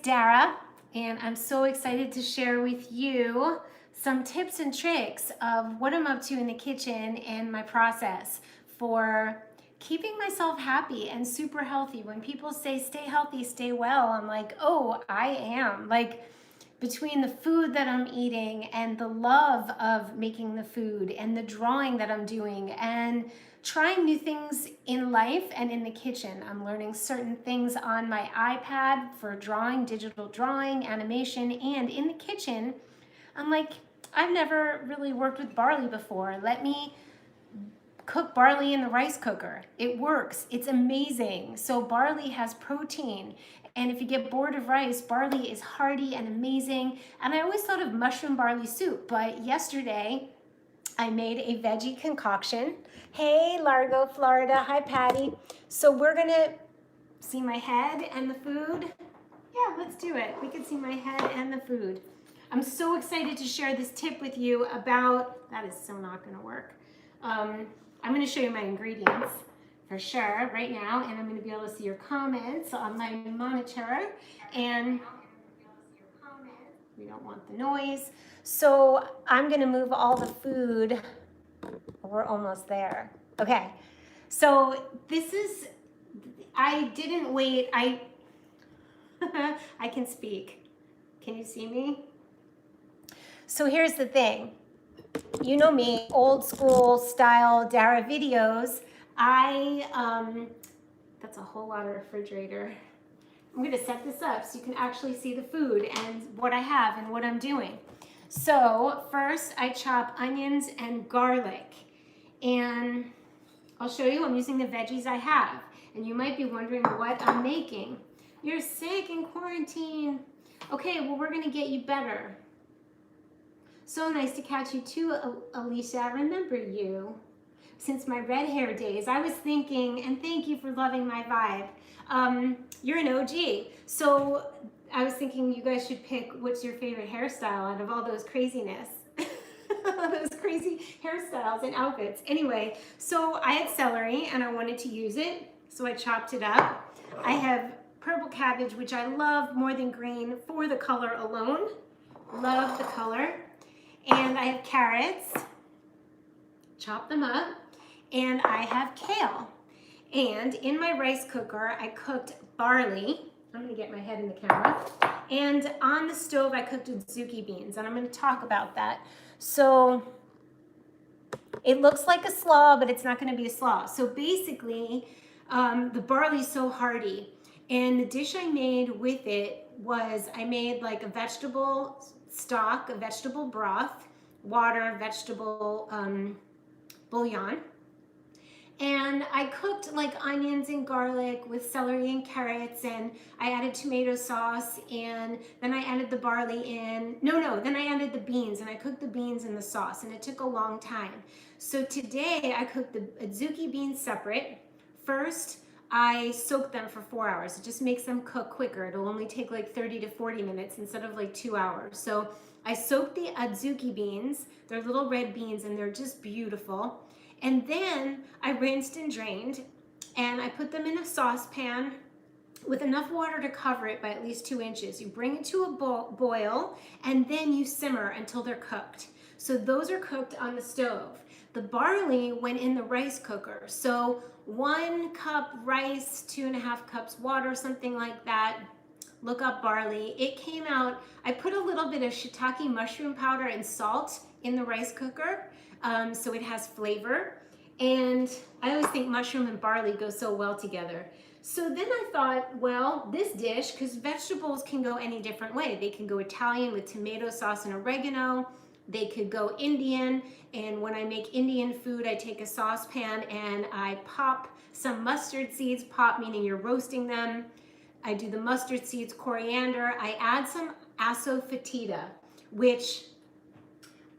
Dara, and I'm so excited to share with you some tips and tricks of what I'm up to in the kitchen and my process for keeping myself happy and super healthy. When people say stay healthy, stay well, I'm like, oh, I am. Like, between the food that I'm eating and the love of making the food and the drawing that I'm doing and trying new things in life and in the kitchen. I'm learning certain things on my iPad for drawing, digital drawing, animation, and in the kitchen, I'm like, I've never really worked with barley before. Let me cook barley in the rice cooker. It works. It's amazing. So barley has protein. And if you get bored of rice, barley is hearty and amazing. And I always thought of mushroom barley soup, but yesterday I made a veggie concoction. Hey, Largo, Florida. Hi, Patty. So we're gonna see my head and the food. Yeah, let's do it. We can see my head and the food. I'm so excited to share this tip with you about, that is so not gonna work. I'm going to show you my ingredients for sure right now, and I'm going to be able to see your comments on my monitor, and we don't want the noise. So I'm going to move all the food. We're almost there. Okay. So this is, I didn't wait. I can speak. Can you see me? So here's the thing. You know me, old school style Dara videos. That's a whole lot of refrigerator. I'm gonna set this up so you can actually see the food and what I have and what I'm doing. So first I chop onions and garlic, and I'll show you I'm using the veggies I have. And you might be wondering what I'm making. You're sick in quarantine. Okay, well, we're gonna get you better. So nice to catch you too, Alicia. I remember you since my red hair days. I was thinking, and thank you for loving my vibe. You're an OG. So I was thinking you guys should pick what's your favorite hairstyle out of all those craziness. Those crazy hairstyles and outfits. Anyway, so I had celery and I wanted to use it, so I chopped it up. I have purple cabbage, which I love more than green for the color alone. Love the color. And I have carrots, chop them up, and I have kale. And in my rice cooker, I cooked barley. I'm gonna get my head in the camera. And on the stove, I cooked adzuki beans, and I'm gonna talk about that. So it looks like a slaw, but it's not gonna be a slaw. So basically, the barley's so hearty. And the dish I made with it was, I made like a vegetable stock, a vegetable broth, water, vegetable bouillon. And I cooked like onions and garlic with celery and carrots, and I added tomato sauce, and then I added the barley in. Then I added the beans, and I cooked the beans in the sauce, and it took a long time. So today I cooked the adzuki beans separate. First, I soaked them for 4 hours. It just makes them cook quicker. It'll only take like 30 to 40 minutes instead of like 2 hours. So I soaked the adzuki beans. They're little red beans and they're just beautiful. And then I rinsed and drained, and I put them in a saucepan with enough water to cover it by at least 2 inches. You bring it to a boil, and then you simmer until they're cooked. So those are cooked on the stove. The barley went in the rice cooker. So 1 cup rice, 2.5 cups water, something like that. Look up barley. It came out, I put a little bit of shiitake mushroom powder and salt in the rice cooker, so it has flavor. And I always think mushroom and barley go so well together. So then I thought, well, this dish, because vegetables can go any different way. They can go Italian with tomato sauce and oregano. They could go Indian, and when I make Indian food, I take a saucepan and I pop some mustard seeds, pop meaning you're roasting them. I do the mustard seeds, coriander. I add some Asafoetida, which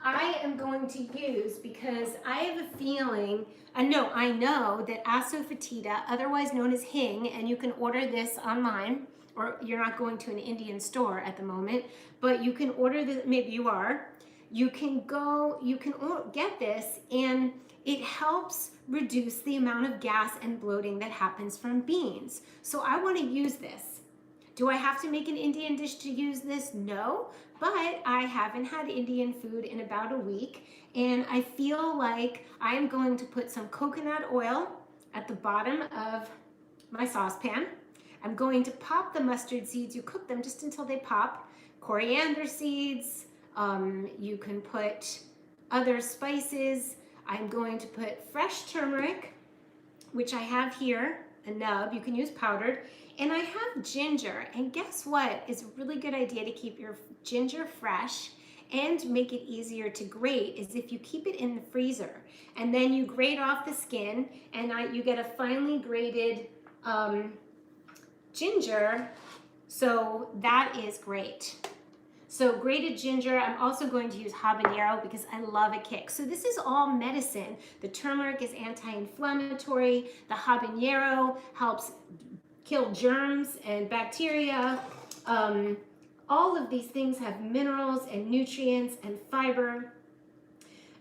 I am going to use because I have a feeling, I know that Asafoetida, otherwise known as hing, and you can order this online, or you're not going to an Indian store at the moment, but you can order this, maybe you are. You can get this, and it helps reduce the amount of gas and bloating that happens from beans. So I want to use this Do I have to make an Indian dish to use this? No, but I haven't had Indian food in about a week, and I feel like I'm going to put some coconut oil at the bottom of my saucepan. I'm going to pop the mustard seeds. You cook them just until they pop. Coriander seeds. You can put other spices. I'm going to put fresh turmeric, which I have here, a nub. You can use powdered. And I have ginger. And guess what? It's a really good idea to keep your ginger fresh and make it easier to grate is if you keep it in the freezer. And then you grate off the skin and you get a finely grated ginger. So that is great. So grated ginger, I'm also going to use habanero because I love a kick. So this is all medicine. The turmeric is anti-inflammatory. The habanero helps kill germs and bacteria. All of these things have minerals and nutrients and fiber.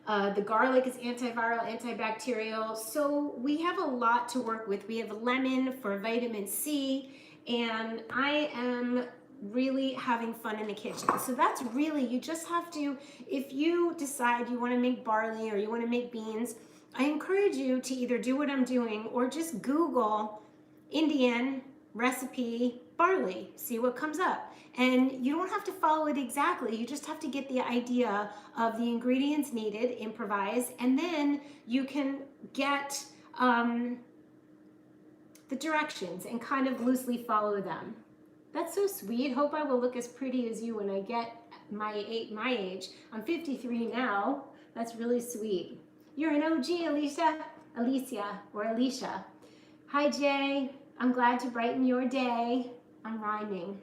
The garlic is antiviral, antibacterial. So we have a lot to work with. We have lemon for vitamin C, and I am really having fun in the kitchen. So that's really, you just have to, if you decide you want to make barley or you want to make beans, I encourage you to either do what I'm doing or just Google Indian recipe barley, see what comes up. And you don't have to follow it exactly, you just have to get the idea of the ingredients needed, improvise, and then you can get the directions and kind of loosely follow them. That's so sweet. Hope I will look as pretty as you when I get my age. I'm 53 now. That's really sweet. You're an OG, Alicia. Hi, Jay. I'm glad to brighten your day. I'm rhyming.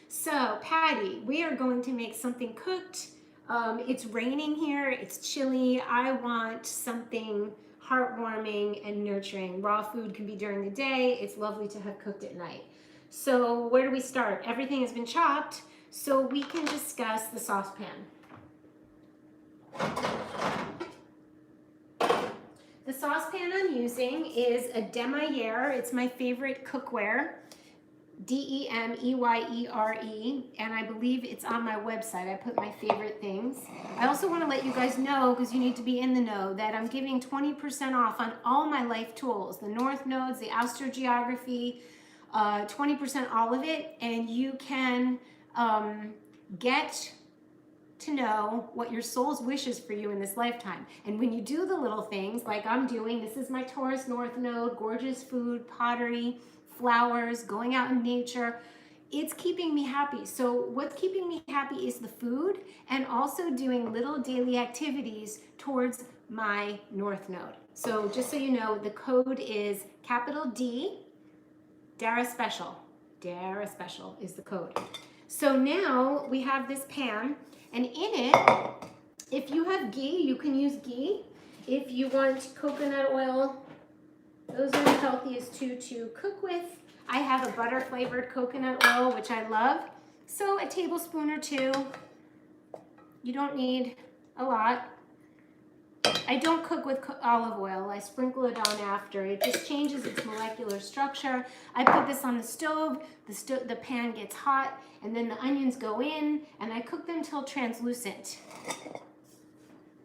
So, Patty, we are going to make something cooked. It's raining here. It's chilly. I want something heartwarming and nurturing. Raw food can be during the day. It's lovely to have cooked at night. So where do we start? Everything has been chopped, so we can discuss the saucepan. The saucepan I'm using is a Demayer. It's my favorite cookware, Demeyere, and I believe it's on my website. I put my favorite things. I also want to let you guys know, because you need to be in the know, that I'm giving 20% off on all my life tools, the North Nodes, the astrogeography, 20% all of it, and you can get to know what your soul's wishes for you in this lifetime. And when you do the little things like I'm doing, this is my Taurus North Node, gorgeous food, pottery, flowers, going out in nature, it's keeping me happy. So what's keeping me happy is the food and also doing little daily activities towards my North Node. So just so you know, the code is capital D, DARA'S Special. DARA'S Special is the code. So now we have this pan, and in it, if you have ghee, you can use ghee. If you want coconut oil, those are the healthiest two to cook with. I have a butter flavored coconut oil, which I love. So a tablespoon or two. You don't need a lot. I don't cook with olive oil. I sprinkle it on after. It just changes its molecular structure. I put this on the stove. The pan gets hot, and then the onions go in, and I cook them till translucent.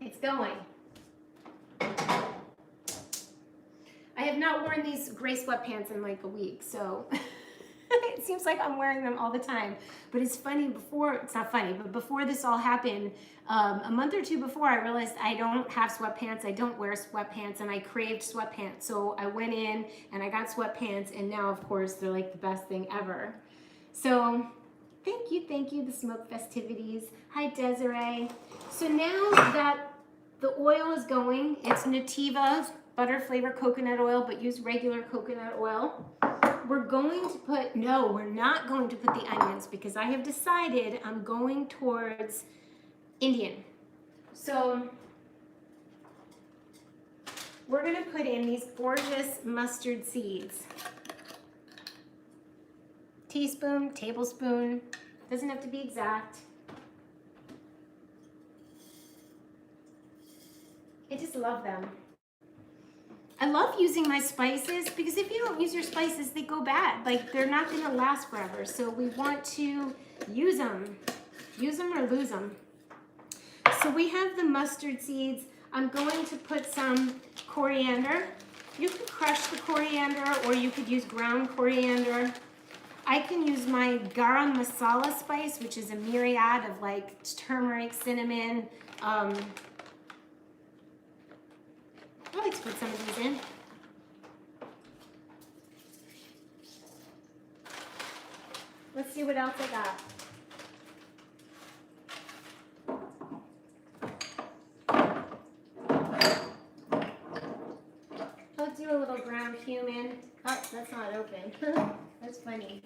It's going. I have not worn these gray sweatpants in like a week, so it seems like I'm wearing them all the time. But it's funny, it's not funny, but before this all happened, a month or two before, I realized I don't have sweatpants, I don't wear sweatpants, and I craved sweatpants. So I went in and I got sweatpants, and now of course they're like the best thing ever. So thank you, the smoke festivities. Hi, Desiree. So now that the oil is going, it's Nativa butter flavored coconut oil, but use regular coconut oil. We're going to put, no, we're not going to put the onions because I have decided I'm going towards Indian. So we're going to put in these gorgeous mustard seeds. Teaspoon, tablespoon, doesn't have to be exact. I just love them. I love using my spices because if you don't use your spices, they go bad. Like, they're not going to last forever. So we want to use them. Use them or lose them. So we have the mustard seeds. I'm going to put some coriander. You could crush the coriander or you could use ground coriander. I can use my garam masala spice, which is a myriad of like turmeric, cinnamon. I like to put some of these in. Let's see what else I got. I'll do a little ground cumin. Oh, that's not open. That's funny.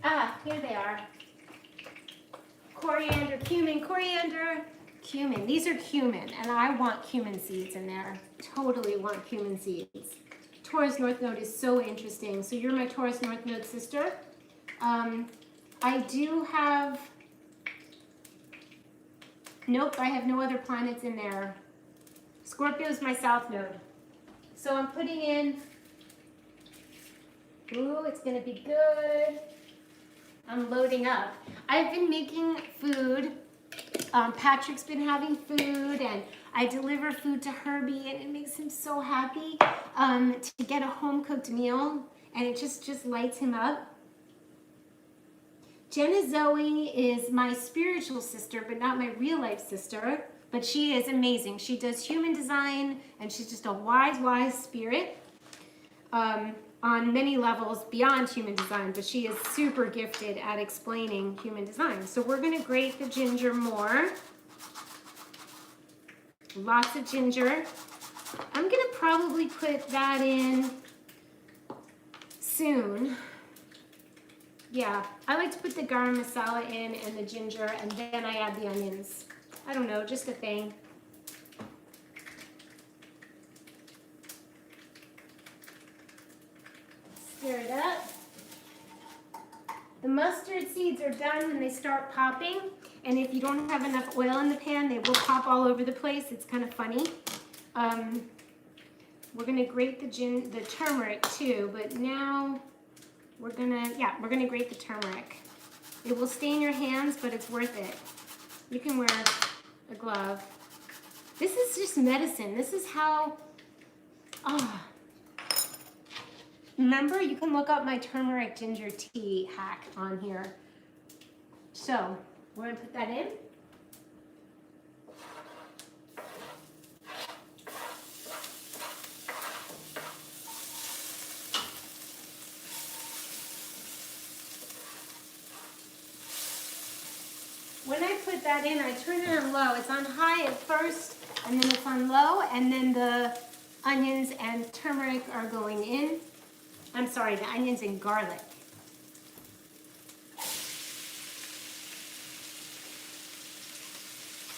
Ah, here they are. Coriander, cumin, coriander, cumin. These are cumin, and I want cumin seeds in there. Totally want cumin seeds. Taurus North Node is so interesting. So you're my Taurus North Node sister. I do have... Nope, I have no other planets in there. Scorpio is my South Node. So I'm putting in... Ooh, it's going to be good. I'm loading up. I've been making food. Patrick's been having food, and I deliver food to Herbie, and it makes him so happy to get a home-cooked meal, and it just lights him up. Jenna Zoe is my spiritual sister, but not my real-life sister, but she is amazing. She does human design, and she's just a wise spirit. On many levels beyond human design, but she is super gifted at explaining human design. So we're going to grate the ginger more. Lots of ginger. I'm going to probably put that in soon. Yeah, I like to put the garam masala in and the ginger, and then I add the onions. I don't know, just a thing. Stir it up. The mustard seeds are done when they start popping, and if you don't have enough oil in the pan, they will pop all over the place. It's kind of funny. We're gonna grate the turmeric too, but now we're gonna grate the turmeric. It will stain your hands, but it's worth it. You can wear a glove. This is just medicine. This is how. Remember, you can look up my turmeric ginger tea hack on here. So, we're going to put that in. When I put that in, I turn it on low. It's on high at first, and then it's on low, and then the onions and turmeric are going in. I'm sorry, the onions and garlic.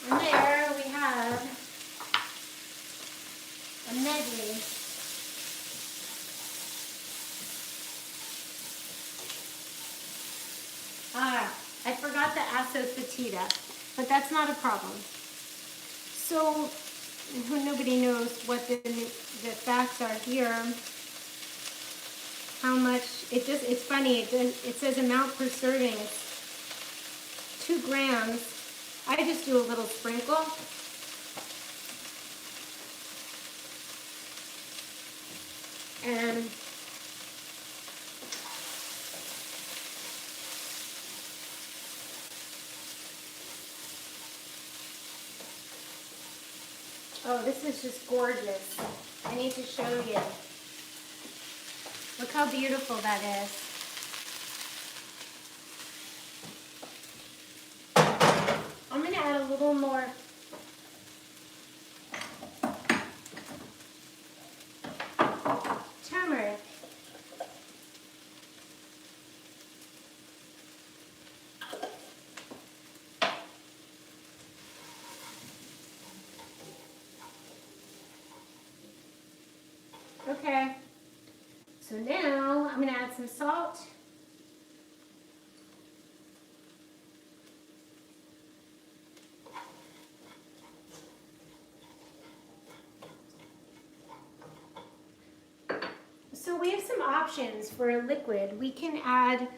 And there we have a medley. I forgot the Asafoetida, but that's not a problem. So, nobody knows what the facts are here. How much, it's funny, it says amount per serving, it's 2 grams. I just do a little sprinkle. And oh, this is just gorgeous. I need to show you. Look how beautiful that is. I'm going to add a little more turmeric. Okay. So now I'm going to add some salt. So we have some options for a liquid. We can add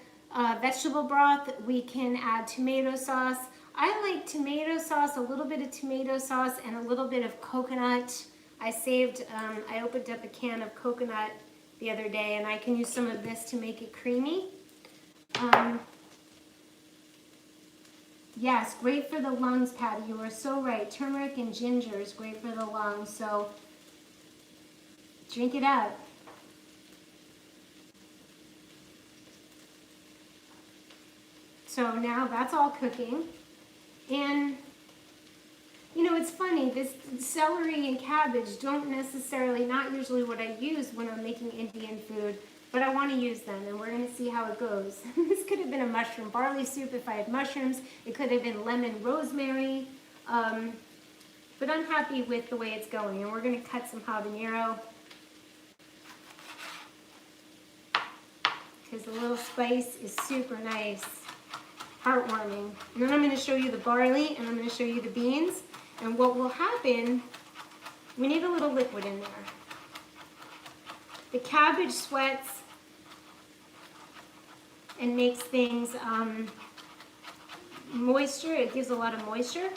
vegetable broth. We can add tomato sauce. I like tomato sauce, a little bit of tomato sauce, and a little bit of coconut. I opened up a can of coconut the other day, and I can use some of this to make it creamy. Yes, great for the lungs, Patty. You are so right. Turmeric and ginger is great for the lungs, so drink it up. So now that's all cooking. And, you know, it's funny, this celery and cabbage don't necessarily, not usually what I use when I'm making Indian food, but I want to use them, and we're going to see how it goes. This could have been a mushroom barley soup if I had mushrooms. It could have been lemon rosemary, but I'm happy with the way it's going. And we're going to cut some habanero, because the little spice is super nice. Heartwarming. And then I'm going to show you the barley, and I'm going to show you the beans. And what will happen, we need a little liquid in there. The cabbage sweats and makes things moisture. It gives a lot of moisture,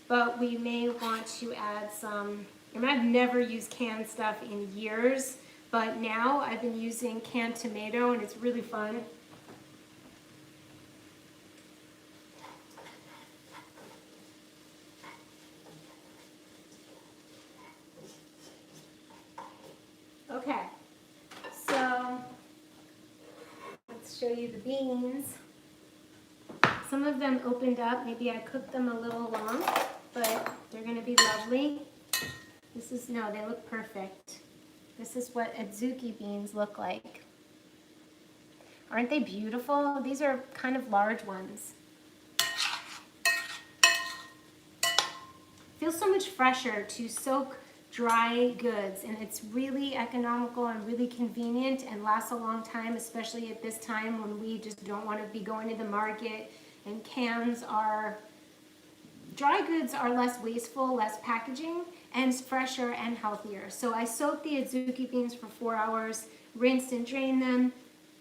but we may want to add some, and I've never used canned stuff in years, but now I've been using canned tomato, and it's really fun. Okay, so let's show you the beans. Some of them opened up. Maybe I cooked them a little long, but they're going to be lovely. No, they look perfect. This is what adzuki beans look like. Aren't they beautiful? These are kind of large ones. Feels so much fresher to soak dry goods, and it's really economical and really convenient and lasts a long time, especially at this time when we just don't want to be going to the market, and dry goods are less wasteful, less packaging, and fresher and healthier. So I soaked the adzuki beans for 4 hours, rinsed and drained them,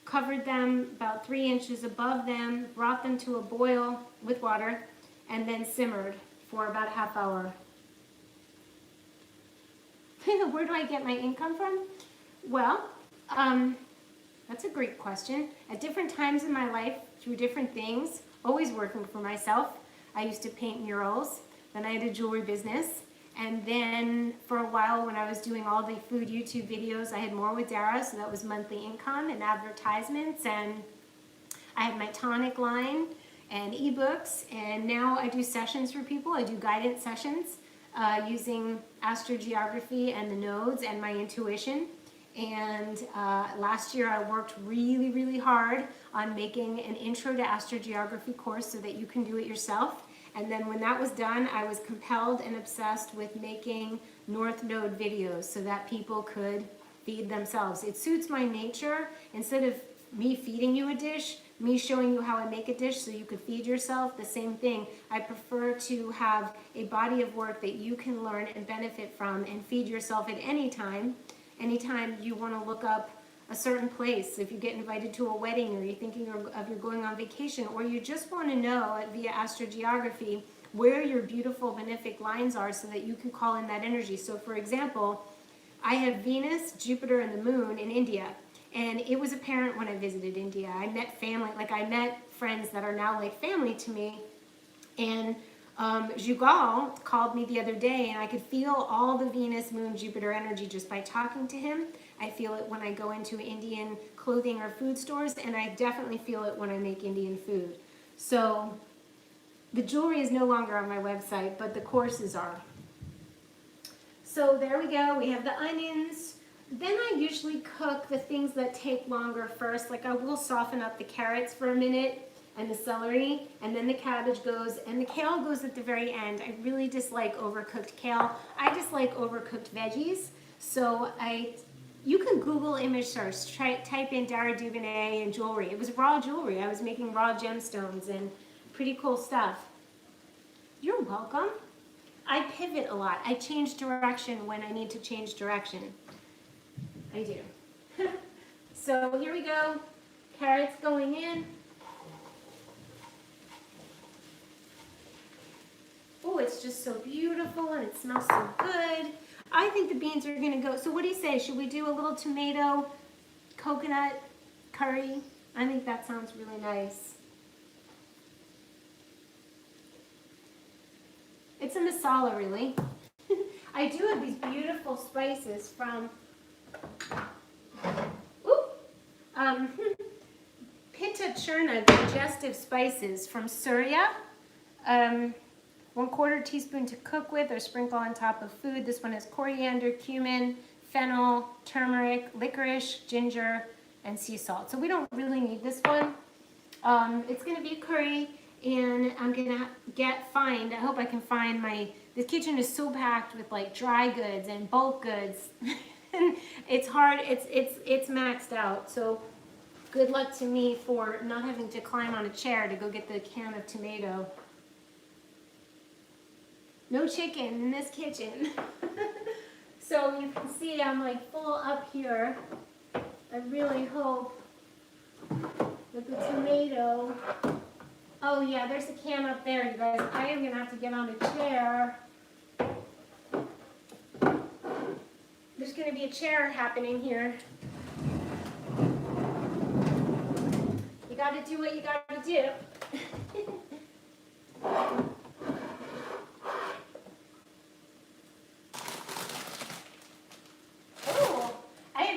covered them about 3 inches above them, brought them to a boil with water, and then simmered for about a half hour. Where do I get my income from? Well, that's a great question. At different times in my life, through different things, always working for myself. I used to paint murals, then I had a jewelry business, and then for a while when I was doing all the food YouTube videos, I had more with DARA'S, so that was monthly income and advertisements, and I had my tonic line and ebooks, and now I do sessions for people. I do guidance sessions using astrogeography and the nodes and my intuition. And last year I worked really, really hard on making an intro to astrogeography course so that you can do it yourself. And then when that was done, I was compelled and obsessed with making North Node videos so that people could feed themselves. It suits my nature. Instead of me feeding you a dish, me showing you how I make a dish so you could feed yourself, the same thing. I prefer to have a body of work that you can learn and benefit from and feed yourself at any time. Anytime you want to look up a certain place, if you get invited to a wedding, or you're thinking of you're going on vacation, or you just want to know via astrogeography where your beautiful benefic lines are so that you can call in that energy. So for example, I have Venus, Jupiter, and the Moon in India. And it was apparent when I visited India. I met family, I met friends that are now like family to me. And Jugal called me the other day, and I could feel all the Venus, Moon, Jupiter energy just by talking to him. I feel it when I go into Indian clothing or food stores, and I definitely feel it when I make Indian food. So the jewelry is no longer on my website, but the courses are. So there we go. We have the onions. Then I usually cook the things that take longer first. Like I will soften up the carrots for a minute and the celery, and then the cabbage goes, and the kale goes at the very end. I really dislike overcooked kale. I dislike overcooked veggies. So you can Google image search, type in Dara Duvernay and jewelry. It was raw jewelry. I was making raw gemstones and pretty cool stuff. You're welcome. I pivot a lot. I change direction when I need to change direction. I do. So here we go. Carrots going in. Oh, it's just so beautiful and it smells so good. I think the beans are gonna go. So what do you say? Should we do a little tomato coconut curry? I think that sounds really nice. It's a masala, really. I do have these beautiful spices from Pitta Churna digestive spices from Surya. 1/4 teaspoon to cook with or sprinkle on top of food. This one has coriander, cumin, fennel, turmeric, licorice, ginger, and sea salt. So we don't really need this one. It's gonna be a curry, and I'm gonna I hope I can find the kitchen is so packed with like dry goods and bulk goods. And it's hard, it's maxed out. So good luck to me for not having to climb on a chair to go get the can of tomato. No chicken in this kitchen. So you can see I'm like full up here. I really hope that the tomato, oh yeah, there's a can up there, you guys. I am gonna have to get on a chair. There's gonna be a chair happening here. You gotta do what you gotta do.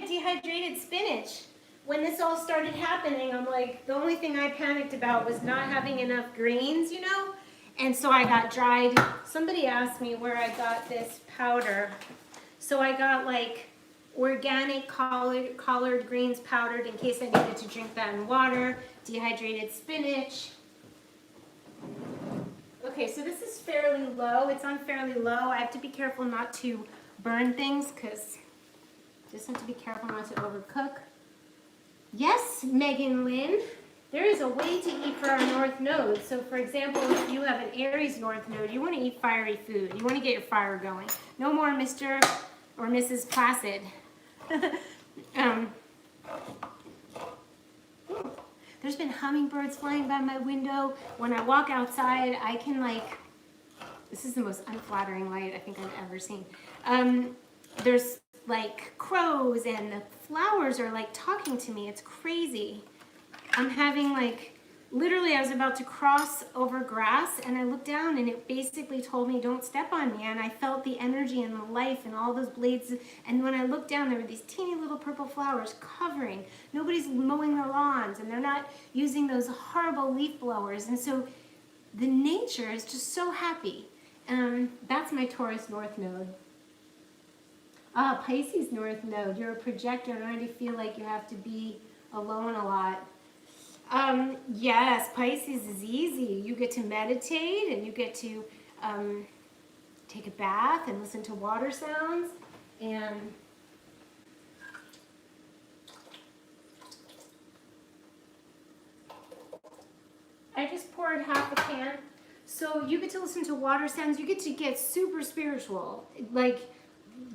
Dehydrated spinach. When this all started happening, I'm like, the only thing I panicked about was not having enough greens, you know? And so I got dried. Somebody asked me where I got this powder. So I got like organic collard greens powdered in case I needed to drink that in water, dehydrated spinach. Okay, so this is fairly low. It's on fairly low. I have to be careful not to burn things because just have to be careful not to overcook. Yes, Megan Lynn, there is a way to eat for our North Node. So for example, if you have an Aries North Node, you want to eat fiery food. You want to get your fire going. No more Mr. or Mrs. Placid. There's been hummingbirds flying by my window. When I walk outside, I can like, this is the most unflattering light I think I've ever seen. There's like crows and the flowers are like talking to me. It's crazy. I'm having like, literally I was about to cross over grass and I looked down and it basically told me don't step on me, and I felt the energy and the life and all those blades, and when I looked down there were these teeny little purple flowers covering. Nobody's mowing their lawns and they're not using those horrible leaf blowers, and so the nature is just so happy. That's my Taurus North Node. Ah, Pisces North Node. You're a projector and already feel like you have to be alone a lot. Yes, Pisces is easy. You get to meditate and you get to take a bath and listen to water sounds. And I just poured half a can. So you get to listen to water sounds. You get to get super spiritual. Like,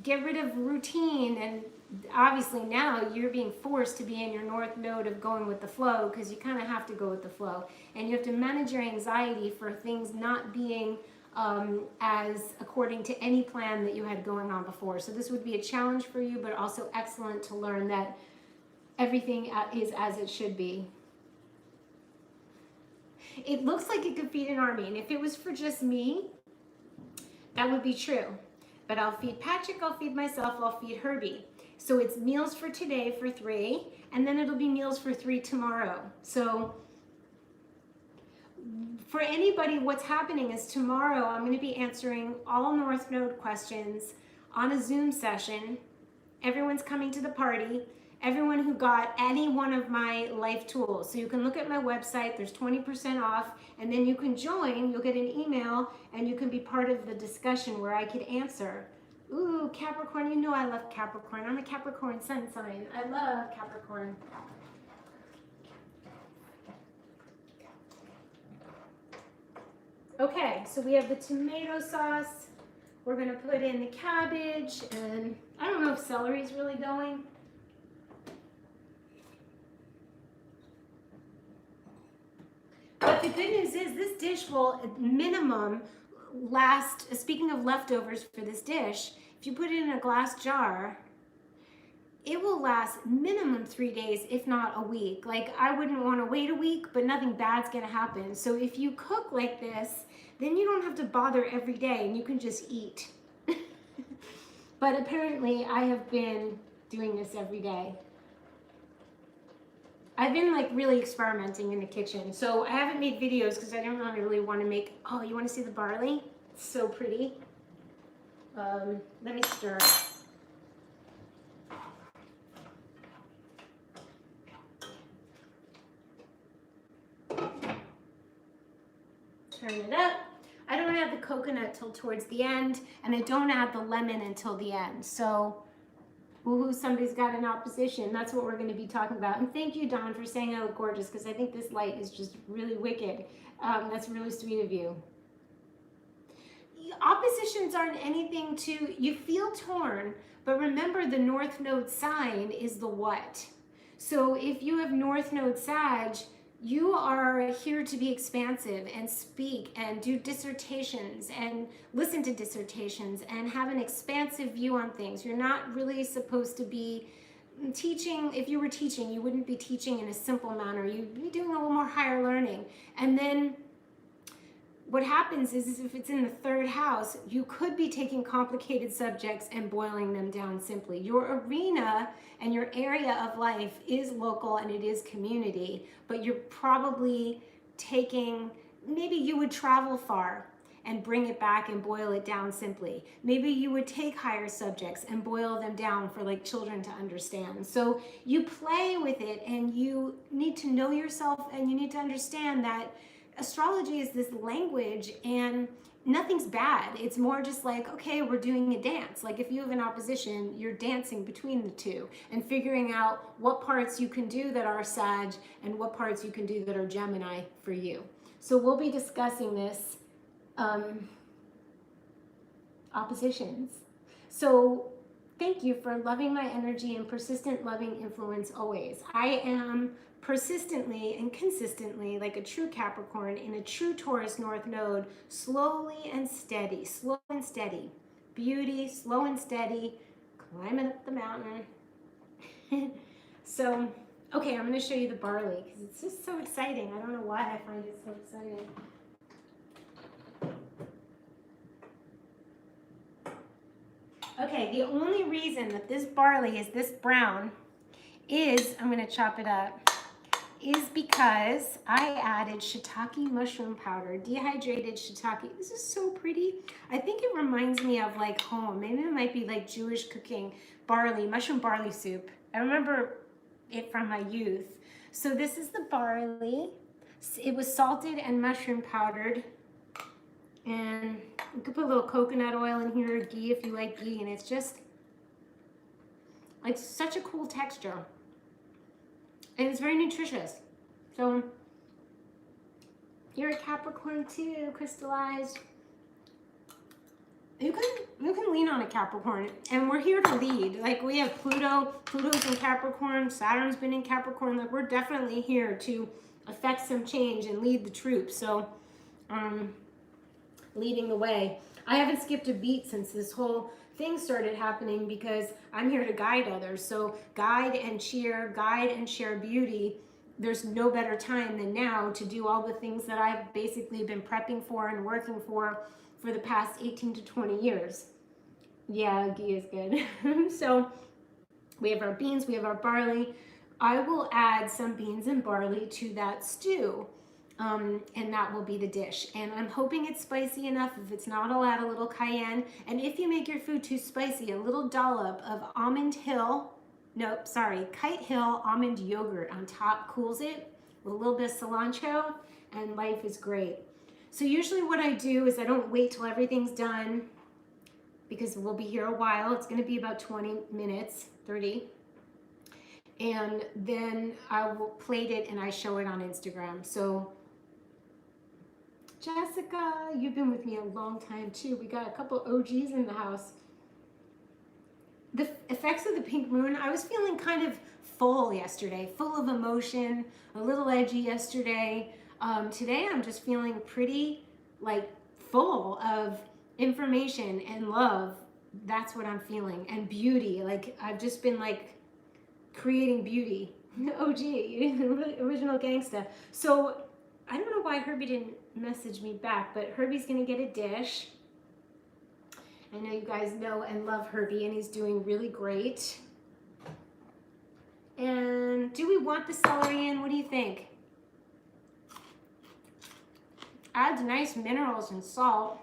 get rid of routine, and obviously now you're being forced to be in your North Node of going with the flow, because you kind of have to go with the flow, and you have to manage your anxiety for things not being as according to any plan that you had going on before. So this would be a challenge for you, but also excellent to learn that everything is as it should be. It looks like it could feed an army, and if it was for just me, that would be true. But I'll feed Patrick, I'll feed myself, I'll feed Herbie. So it's meals for today for 3, and then it'll be meals for 3 tomorrow. So for anybody, what's happening is tomorrow I'm going to be answering all North Node questions on a Zoom session. Everyone's coming to the party. Everyone who got any one of my life tools. So you can look at my website, there's 20% off, and then you can join, you'll get an email, and you can be part of the discussion where I could answer. Ooh, Capricorn, you know I love Capricorn. I'm a Capricorn sun sign. I love Capricorn. Okay, so we have the tomato sauce. We're gonna put in the cabbage, and I don't know if celery's really going. good news is this dish will at minimum last, speaking of leftovers for this dish, if you put it in a glass jar, it will last minimum 3 days, if not a week. Like, I wouldn't want to wait a week, but nothing bad's going to happen. So if you cook like this, then you don't have to bother every day and you can just eat. But apparently I have been doing this every day. I've been like really experimenting in the kitchen. So I haven't made videos because I don't really want to make, oh, you want to see the barley? It's so pretty. Let me stir. Turn it up. I don't add the coconut till towards the end, and I don't add the lemon until the end. So, woohoo, somebody's got an opposition. That's what we're going to be talking about. And thank you, Dawn, for saying I look gorgeous, because I think this light is just really wicked. That's really sweet of you. Oppositions aren't anything to, you feel torn, but remember the North Node sign is the what. So if you have North Node Sag, you are here to be expansive and speak and do dissertations and listen to dissertations and have an expansive view on things. You're not really supposed to be teaching. If you were teaching, you wouldn't be teaching in a simple manner. You'd be doing a little more higher learning. And then what happens is if it's in the third house, you could be taking complicated subjects and boiling them down simply. Your arena and your area of life is local and it is community, but you're probably taking, maybe you would travel far and bring it back and boil it down simply. Maybe you would take higher subjects and boil them down for like children to understand. So you play with it and you need to know yourself and you need to understand that astrology is this language and nothing's bad. It's more just like, okay, we're doing a dance. Like if you have an opposition, you're dancing between the two and figuring out what parts you can do that are Sag and what parts you can do that are Gemini for you. So we'll be discussing this, oppositions. So thank you for loving my energy and persistent loving influence always. I am persistently and consistently like a true Capricorn in a true Taurus North Node, slowly and steady, slow and steady. Beauty, slow and steady, climbing up the mountain. So, okay, I'm going to show you the barley because it's just so exciting. I don't know why I find it so exciting. Okay, the only reason that this barley is this brown is, I'm going to chop it up, is because I added shiitake mushroom powder, dehydrated shiitake. This is so pretty. I think it reminds me of like home. Maybe it might be like Jewish cooking, barley, mushroom barley soup. I remember it from my youth. So this is the barley. It was salted and mushroom powdered. And you could put a little coconut oil in here, ghee if you like ghee, and it's just, it's such a cool texture. And it's very nutritious. So you're a Capricorn too, crystallized. You can lean on a Capricorn, and we're here to lead. Like we have Pluto's in Capricorn, Saturn's been in Capricorn. Like we're definitely here to affect some change and lead the troops. So leading the way. I haven't skipped a beat since this whole thing started happening because I'm here to guide others. So guide and share beauty. There's no better time than now to do all the things that I've basically been prepping for and working for the past 18 to 20 years. Yeah, ghee is good. So we have our beans, we have our barley. I will add some beans and barley to that stew. And that will be the dish. And I'm hoping it's spicy enough. If it's not, I'll add a little cayenne. And if you make your food too spicy, a little dollop of Kite Hill almond yogurt on top cools it with a little bit of cilantro, and life is great. So usually what I do is I don't wait till everything's done because we'll be here a while. It's going to be about 20 minutes, 30. And then I will plate it and I show it on Instagram. So Jessica, you've been with me a long time too. We got a couple OGs in the house. The effects of the pink moon, I was feeling kind of full yesterday, full of emotion, a little edgy yesterday. Today I'm just feeling pretty like full of information and love. That's what I'm feeling. And beauty. Like I've just been like creating beauty. OG, original gangsta. So I don't know why Herbie didn't message me back, but Herbie's gonna get a dish. I know you guys know and love Herbie, and he's doing really great. And do we want the celery in? What do you think? Adds nice minerals and salt.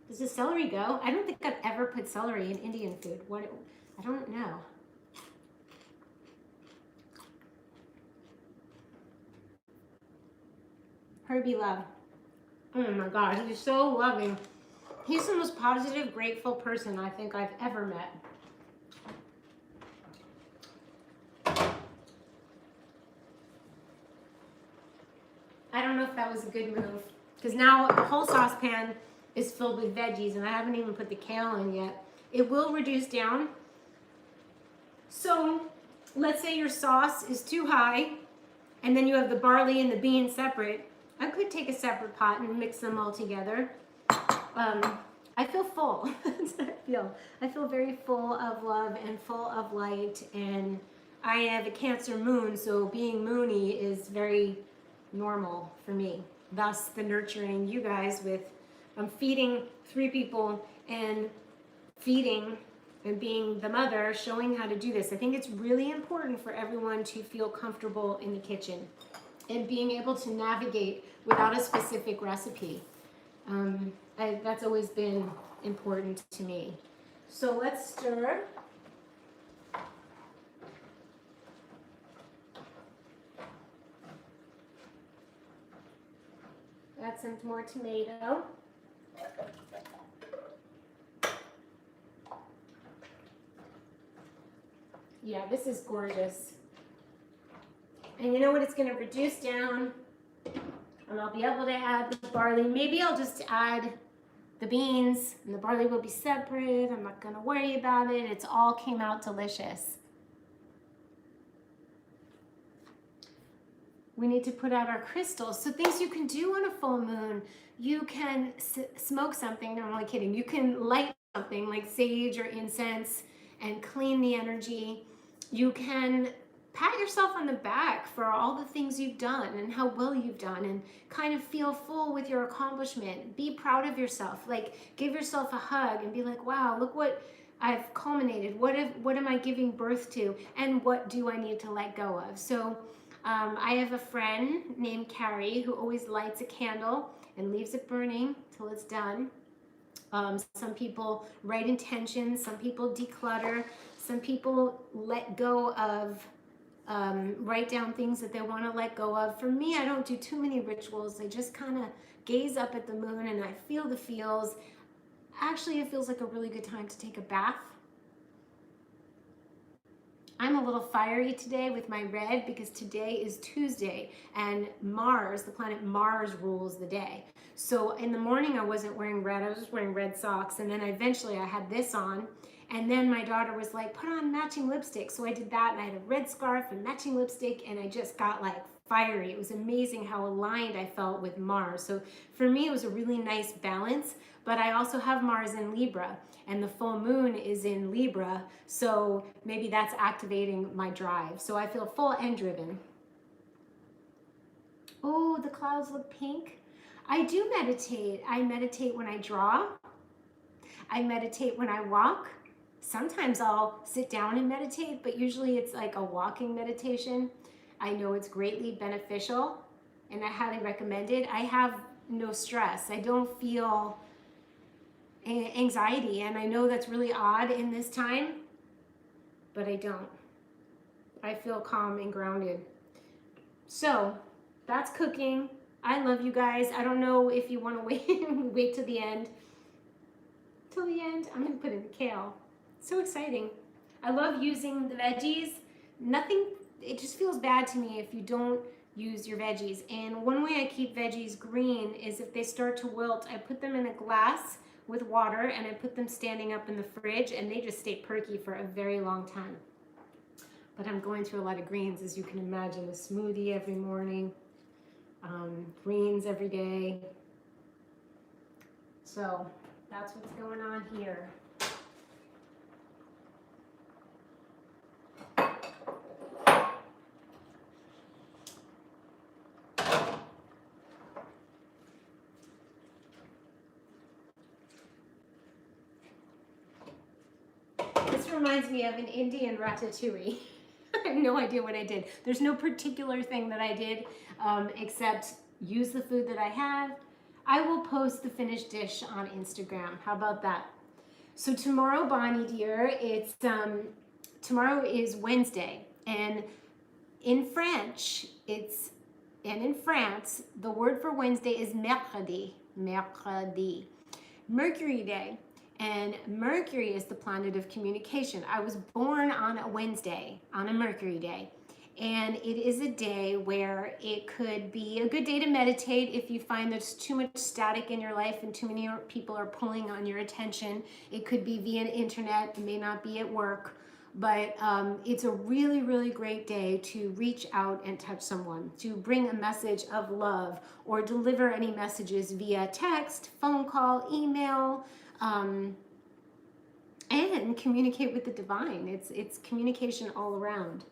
Does the celery go? I don't think I've ever put celery in Indian food. What? I don't know. Herbie love. Oh my God, he's so loving. He's the most positive, grateful person I think I've ever met. I don't know if that was a good move, because now the whole saucepan is filled with veggies and I haven't even put the kale in yet. It will reduce down. So let's say your sauce is too high and then you have the barley and the beans separate. I could take a separate pot and mix them all together. I feel full. That's what I feel. I feel very full of love and full of light, and I have a Cancer moon, so being moony is very normal for me. Thus the nurturing you guys with feeding 3 people and feeding and being the mother, showing how to do this. I think it's really important for everyone to feel comfortable in the kitchen and being able to navigate without a specific recipe. That's always been important to me. So let's stir. Add some more tomato. Yeah, this is gorgeous. And you know what? It's going to reduce down, and I'll be able to add the barley. Maybe I'll just add the beans, and the barley will be separate. I'm not going to worry about it. It's all came out delicious. We need to put out our crystals. So things you can do on a full moon. You can smoke something. No, I'm only kidding. You can light something like sage or incense and clean the energy. You can pat yourself on the back for all the things you've done and how well you've done, and kind of feel full with your accomplishment. Be proud of yourself. Like, give yourself a hug and be like, wow, look what I've culminated. What am I giving birth to? And what do I need to let go of? So I have a friend named Carrie who always lights a candle and leaves it burning till it's done. Some people write intentions, some people declutter, some people let go of, write down things that they want to let go of. For me, I don't do too many rituals. I just kind of gaze up at the moon and I feel the feels. Actually, it feels like a really good time to take a bath. I'm a little fiery today with my red because today is Tuesday and Mars, the planet Mars, rules the day. So in the morning I wasn't wearing red, I was just wearing red socks, and then eventually I had this on, and then my daughter was like, put on matching lipstick. So I did that, and I had a red scarf and matching lipstick, and I just got like fiery. It was amazing how aligned I felt with Mars. So for me it was a really nice balance, but I also have Mars in Libra, and the full moon is in Libra, so maybe that's activating my drive. So I feel full and driven. Oh, the clouds look pink. I do meditate. I meditate when I draw. I meditate when I walk. Sometimes I'll sit down and meditate, but usually it's like a walking meditation. I know it's greatly beneficial, and I highly recommend it. I have no stress. I don't feel anxiety, and I know that's really odd in this time, but I don't. I feel calm and grounded. So that's cooking. I love you guys. I don't know if you want to wait till the end. Till the end, I'm gonna put in the kale. So exciting. I love using the veggies. It just feels bad to me if you don't use your veggies. And one way I keep veggies green is if they start to wilt, I put them in a glass with water and I put them standing up in the fridge, and they just stay perky for a very long time. But I'm going through a lot of greens, as you can imagine. A smoothie every morning, greens every day. So that's what's going on here. This reminds me of an Indian ratatouille. I have no idea what I did. There's no particular thing that I did except use the food that I have. I will post the finished dish on Instagram. How about that? So tomorrow, Bonnie dear, it's tomorrow is Wednesday, and in French, in France, the word for Wednesday is mercredi, mercredi, Mercury Day. And Mercury is the planet of communication. I was born on a Wednesday, on a Mercury Day. And it is a day where it could be a good day to meditate if you find there's too much static in your life and too many people are pulling on your attention. It could be via the internet, it may not be at work. But it's a really, really great day to reach out and touch someone, to bring a message of love or deliver any messages via text, phone call, email, and communicate with the divine. It's communication all around.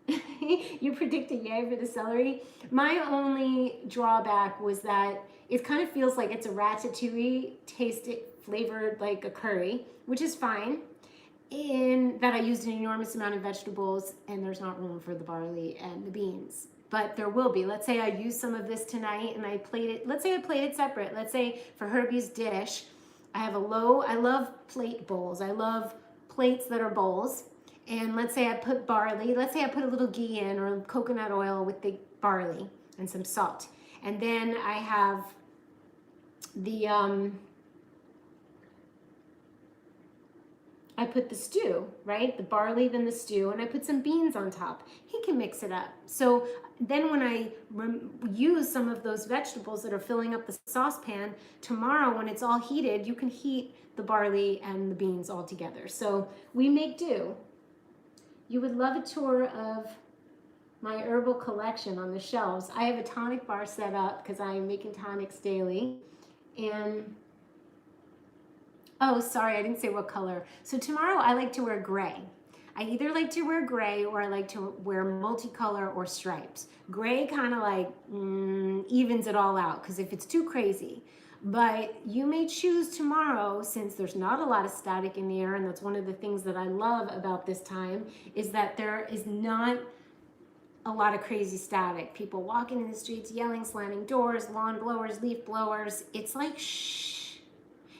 You predicted yay for the celery. My only drawback was that it kind of feels like it's a ratatouille, tasted flavored like a curry, which is fine. In that I used an enormous amount of vegetables and there's not room for the barley and the beans. But there will be. Let's say I use some of this tonight and I plate it. Let's say I plate it separate. Let's say for Herbie's dish, I love plate bowls. I love plates that are bowls. And let's say I put barley. Let's say I put a little ghee in or coconut oil with the barley and some salt. And then I have the, I put the stew, right? The barley, then the stew, and I put some beans on top. He can mix it up. So then when I use some of those vegetables that are filling up the saucepan, tomorrow when it's all heated, you can heat the barley and the beans all together. So we make do. You would love a tour of my herbal collection on the shelves. I have a tonic bar set up because I am making tonics daily. And oh, sorry, I didn't say what color. So tomorrow I like to wear gray. I either like to wear gray or I like to wear multicolor or stripes. Gray kind of like evens it all out because if it's too crazy. But you may choose tomorrow, since there's not a lot of static in the air, and that's one of the things that I love about this time, is that there is not a lot of crazy static. People walking in the streets, yelling, slamming doors, lawn blowers, leaf blowers. It's like shh.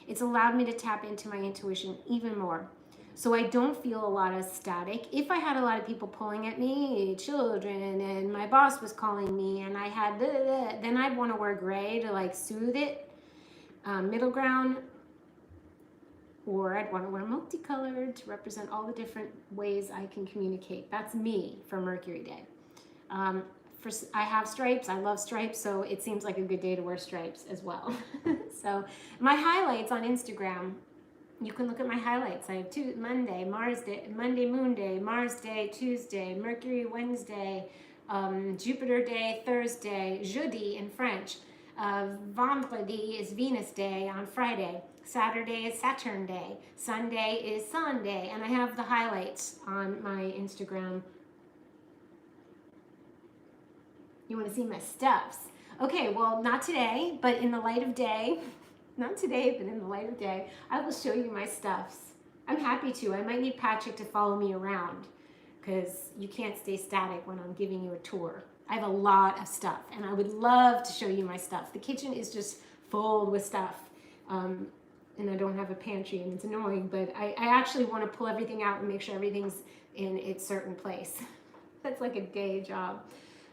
It's allowed me to tap into my intuition even more. So I don't feel a lot of static. If I had a lot of people pulling at me, children, and my boss was calling me, and I had then I'd want to wear gray to like soothe it, middle ground, or I'd want to wear multicolored to represent all the different ways I can communicate. That's me for Mercury Day. I have stripes. I love stripes, so it seems like a good day to wear stripes as well. So my highlights on Instagram, you can look at my highlights. I have Monday, Mars Day, Monday, Moon Day, Mars Day, Tuesday, Mercury, Wednesday, Jupiter Day, Thursday, Jeudi in French. Vendredi is Venus Day on Friday. Saturday is Saturn Day. Sunday is Sun Day. And I have the highlights on my Instagram. You want to see my stuffs? Okay, well, not today, but in the light of day, not today, but in the light of day, I will show you my stuffs. I'm happy to. I might need Patrick to follow me around because you can't stay static when I'm giving you a tour. I have a lot of stuff and I would love to show you my stuff. The kitchen is just full with stuff and I don't have a pantry and it's annoying, but I actually want to pull everything out and make sure everything's in its certain place. That's like a day job.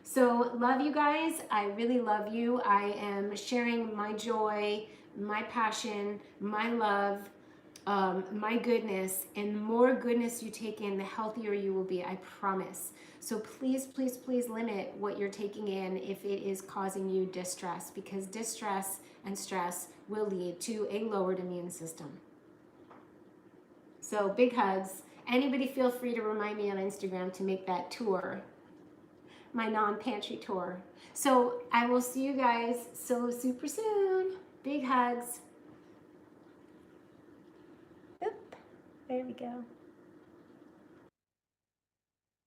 So love you guys. I really love you. I am sharing my joy, my passion, my love, my goodness, and the more goodness you take in, the healthier you will be, I promise. So please, please, please limit what you're taking in if it is causing you distress, because distress and stress will lead to a lowered immune system. So big hugs Anybody feel free to remind me on Instagram to make that tour, my non-pantry tour. So I will see you guys so super soon. Big hugs. Oop, there we go.